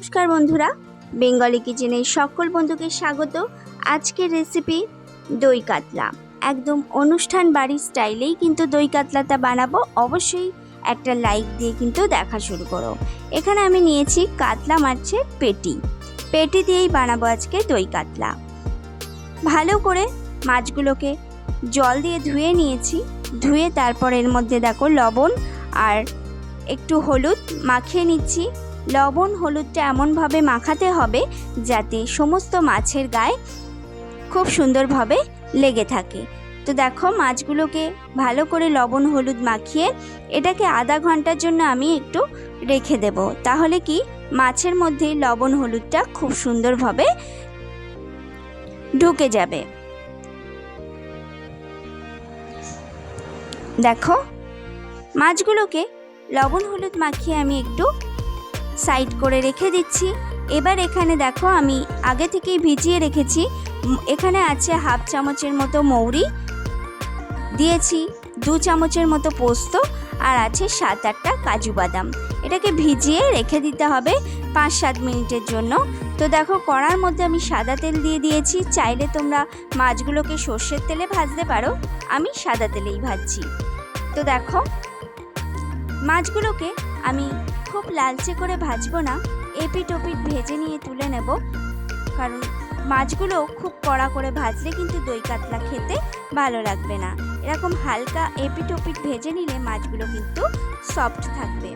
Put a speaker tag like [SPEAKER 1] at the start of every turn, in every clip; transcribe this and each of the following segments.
[SPEAKER 1] নমস্কার বন্ধুরা, বেঙ্গলি কিচেনে সকল বন্ধুকে স্বাগত। আজকের রেসিপি দই কাতলা। একদম অনুষ্ঠান বাড়ির স্টাইলেই কিন্তু দই কাতলাটা বানাবো। অবশ্যই একটা লাইক দিয়ে কিন্তু দেখা শুরু করো। এখানে আমি নিয়েছি কাতলা মাছের পেটি দিয়েই বানাবো আজকে দই কাতলা। ভালো করে মাছগুলোকে জল দিয়ে ধুয়ে নিয়েছি। ধুয়ে তারপর এর মধ্যে দেখো লবণ আর একটু হলুদ মাখিয়ে নিচ্ছি। লবণ হলুদটা এমনভাবে মাখাতে হবে যাতে সমস্ত মাছের গায়ে খুব সুন্দরভাবে লেগে থাকে। তো দেখো মাছগুলোকে ভালো করে লবণ হলুদ মাখিয়ে এটাকে আধা ঘন্টার জন্য আমি একটু রেখে দেব। তাহলে কি মাছের মধ্যে লবণ হলুদটা খুব সুন্দরভাবে ঢুকে যাবে। দেখো মাছগুলোকে লবণ হলুদ মাখিয়ে আমি একটু সাইড করে রেখে দিচ্ছি। এবার এখানে দেখো আমি আগে থেকেই ভিজিয়ে রেখেছি। এখানে আছে হাফ চামচের মতো মৌরি দিয়েছি, 2 চামচের মতো পোস্ত আর আছে 7-8টা কাজু বাদাম। এটাকে ভিজিয়ে রেখে দিতে হবে 5-7 মিনিটের জন্য। তো দেখো কড়ার মধ্যে আমি সাদা তেল দিয়ে দিয়েছি। চাইলে তোমরা মাছগুলোকে সর্ষের তেলে ভাজতে পারো, আমি সাদা তেলেই ভাজছি। তো দেখো মাছগুলোকে আমি খুব লালচে করে ভাজবো না, এপিট ওপিট ভেজে নিয়ে তুলে নেব। কারণ মাছগুলো খুব কড়া করে ভাজলে কিন্তু দই কাতলা খেতে ভালো লাগবে না। এরকম হালকা এপিট ওপিট ভেজে নিলে মাছগুলো কিন্তু সফট থাকবে।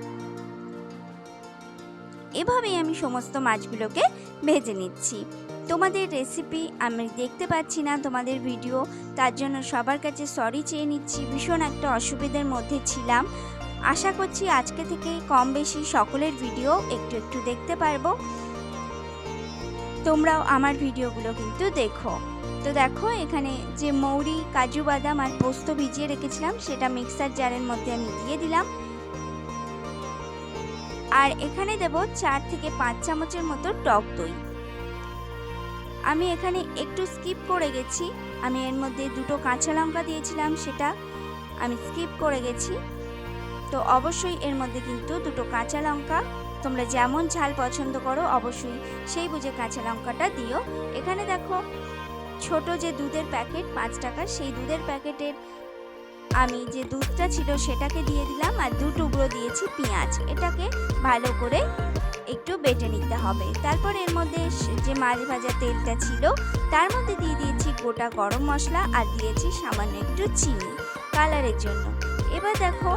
[SPEAKER 1] এভাবেই আমি সমস্ত মাছগুলোকে ভেজে নিচ্ছি। তোমাদের রেসিপি আমি দেখতে পাচ্ছি না, তোমাদের ভিডিও, তার জন্য সবার কাছে সরি চেয়ে নিচ্ছি। ভীষণ একটা অসুবিধার মধ্যে ছিলাম। আশা করছি আজকে থেকে কম বেশি সকলের ভিডিও একটু একটু দেখতে পারবো। তোমরাও আমার ভিডিওগুলো কিন্তু দেখো। তো দেখো এখানে যে মৌরি কাজু বাদাম আর পোস্ত ভিজিয়ে রেখেছিলাম সেটা মিক্সার জারের মধ্যে আমি দিয়ে দিলাম। আর এখানে দেব 4 থেকে 5 চামচের মতো টক দই। আমি এখানে একটু স্কিপ করে গেছি, আমি এর মধ্যে 2টো কাঁচা লঙ্কা দিয়েছিলাম, সেটা আমি স্কিপ করে গেছি। তো অবশ্যই এর মধ্যে কিন্তু 2টো কাঁচা লঙ্কা, তোমরা যেমন ঝাল পছন্দ করো অবশ্যই সেই বুঝে কাঁচা লঙ্কাটা দিও। এখানে দেখো ছোট যে দুধের প্যাকেট 5 টাকার, সেই দুধের প্যাকেটের আমি যে দুধটা ছিল সেটাকে দিয়ে দিলাম। আর 2 টুকরো দিয়েছি পেঁয়াজ। এটাকে ভালো করে একটু বেটে নিতে হবে। তারপর এর মধ্যে যে মাছ ভাজা তেলটা ছিল তার মধ্যে দিয়ে দিয়েছি গোটা গরম মশলা আর দিয়েছি সামান্য একটু চিনি কালারের জন্য। এবার দেখো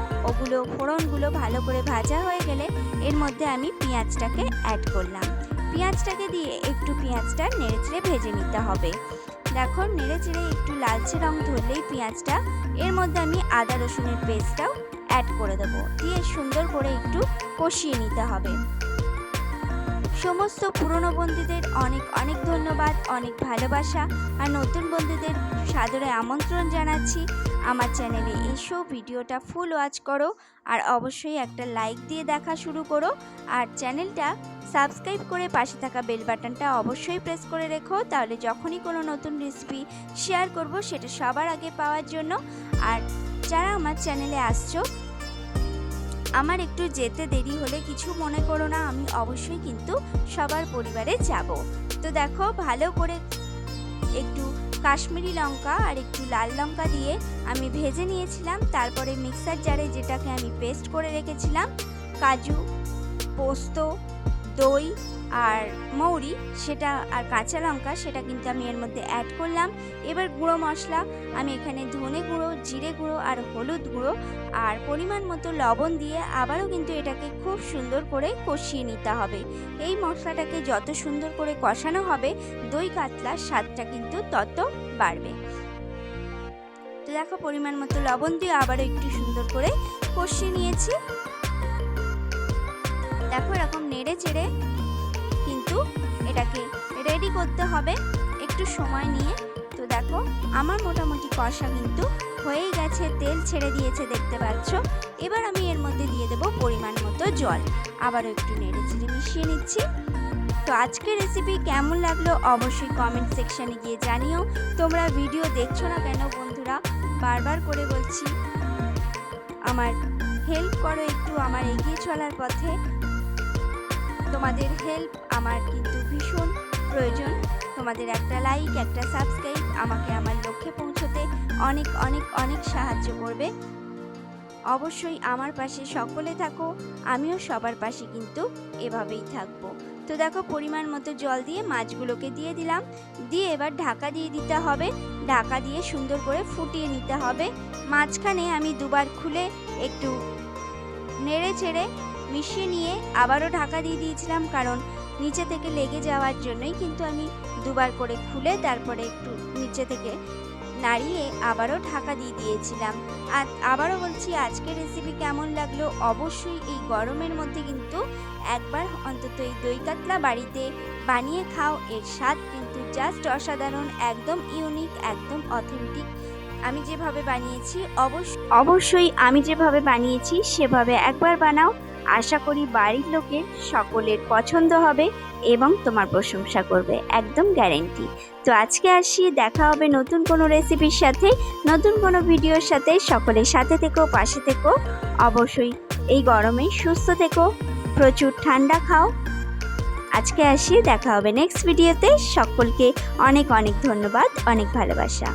[SPEAKER 1] ফোড়নগুলো ভালো করে ভাজা হয়ে গেলে এর মধ্যে আমি পেঁয়াজটাকে অ্যাড করলাম। পেঁয়াজটাকে দিয়ে একটু পেঁয়াজটা নেড়েচেড়ে ভেজে নিতে হবে। দেখো নেড়েচেড়ে একটু লালচে রং ধরলেই পেঁয়াজটা, এর মধ্যে আমি আদা রসুনের পেস্টটাও অ্যাড করে দেবো। দিয়ে সুন্দর করে একটু কষিয়ে নিতে হবে। সমস্ত পুরনো বন্ধুদের অনেক অনেক ধন্যবাদ, অনেক ভালোবাসা। আর নতুন বন্ধুদের সাদরে আমন্ত্রণ জানাচ্ছি আমার চ্যানেলে এসো, ভিডিওটা ফুল ওয়াচ করো আর অবশ্যই একটা লাইক দিয়ে দেখা শুরু করো। আর চ্যানেলটা সাবস্ক্রাইব করে পাশে থাকা বেল বাটনটা অবশ্যই প্রেস করে রেখো, তাহলে যখনই কোনো নতুন রেসিপি শেয়ার করব সেটা সবার আগে পাওয়ার জন্য। আর যারা আমার চ্যানেলে আসছো, আমার একটু যেতে দেরি হলে কিছু মনে করো না, আমি অবশ্যই কিন্তু সবার পরিবারে যাব। তো দেখো ভালো করে একটু কাশ্মীরি লঙ্কা আর একটু লাল লঙ্কা দিয়ে আমি ভেজে নিয়েছিলাম। তারপরে মিক্সার জারে যেটাকে আমি পেস্ট করে রেখেছিলাম, কাজু, পোস্ত, দই আর মৌরি সেটা আর কাঁচা লঙ্কা, সেটা কিন্তু আমি এর মধ্যে অ্যাড করলাম। এবার গুঁড়ো মশলা আমি এখানে ধনে গুঁড়ো, জিরে গুঁড়ো আর হলুদ গুঁড়ো আর পরিমাণ মতো লবণ দিয়ে আবারও কিন্তু এটাকে খুব সুন্দর করে কষিয়ে নিতে হবে। এই মশলাটাকে যত সুন্দর করে কষানো হবে দই কাতলার স্বাদটা কিন্তু তত বাড়বে। তো দেখো পরিমাণ মতো লবণ দিয়ে আবারও একটু সুন্দর করে কষিয়ে নিয়েছি। দেখো এরকম নেড়ে চেড়ে কিন্তু এটাকে রেডি করতে হবে একটু সময় নিয়ে। তো দেখো আমার মোটামুটি কষা কিন্তু হয়েই গেছে, তেল ছেড়ে দিয়েছে দেখতে পাচ্ছ। এবার আমি এর মধ্যে দিয়ে দেবো পরিমাণ মতো জল। আবারও একটু নেড়ে চেড়ে মিশিয়ে নিচ্ছি। তো আজকের রেসিপি কেমন লাগলো অবশ্যই কমেন্ট সেকশানে গিয়ে জানিও। তোমরা ভিডিও দেখছো না কেন বন্ধুরা, বারবার করে বলছি, আমার হেল্প করো একটু আমার এগিয়ে চলার পথে। তোমাদের হেল্প আমার কিন্তু ভীষণ প্রয়োজন। তোমাদের একটা লাইক, একটা সাবস্ক্রাইব আমাকে আমার লক্ষ্যে পৌঁছতে অনেক অনেক অনেক সাহায্য করবে। অবশ্যই আমার পাশে সকলে থাকো, আমিও সবার পাশে কিন্তু এভাবেই থাকবো। তো দেখো পরিমাণ মতো জল দিয়ে মাছগুলোকে দিয়ে দিলাম, দিয়ে এবার ঢাকা দিয়ে দিতে হবে। ঢাকা দিয়ে সুন্দর করে ফুটিয়ে নিতে হবে। মাঝখানে আমি দুবার খুলে একটু নেড়ে চেড়ে মিশিয়ে নিয়ে আবারও ঢাকা দিয়ে দিয়েছিলাম, কারণ নিচে থেকে লেগে যাওয়ার জন্যই কিন্তু আমি দুবার করে খুলে তারপরে একটু নিচে থেকে নাড়িয়ে আবারও ঢাকা দিয়ে দিয়েছিলাম। আর আবারও বলছি, আজকের রেসিপি কেমন লাগলো অবশ্যই এই গরমের মধ্যে কিন্তু একবার অন্তত এই দই কাতলা বাড়িতে বানিয়ে খাও। এর স্বাদ কিন্তু জাস্ট অসাধারণ, একদম ইউনিক, একদম অথেন্টিক। আমি যেভাবে বানিয়েছি অবশ্যই আমি যেভাবে বানিয়েছি সেভাবে একবার বানাও। আশা করি বাড়ির লোকের সকলের পছন্দ হবে এবং তোমার প্রশংসা করবে, একদম গ্যারেন্টি। তো আজকে আসি, দেখা হবে নতুন কোনো রেসিপির সাথে, নতুন কোনো ভিডিওর সাথে। সকলের সাথে থেকো, পাশে থেকো। অবশ্যই এই গরমে সুস্থ থেকো, প্রচুর ঠান্ডা খাও। আজকে আসি, দেখা হবে নেক্সট ভিডিওতে। সকলকে অনেক অনেক ধন্যবাদ, অনেক ভালোবাসা।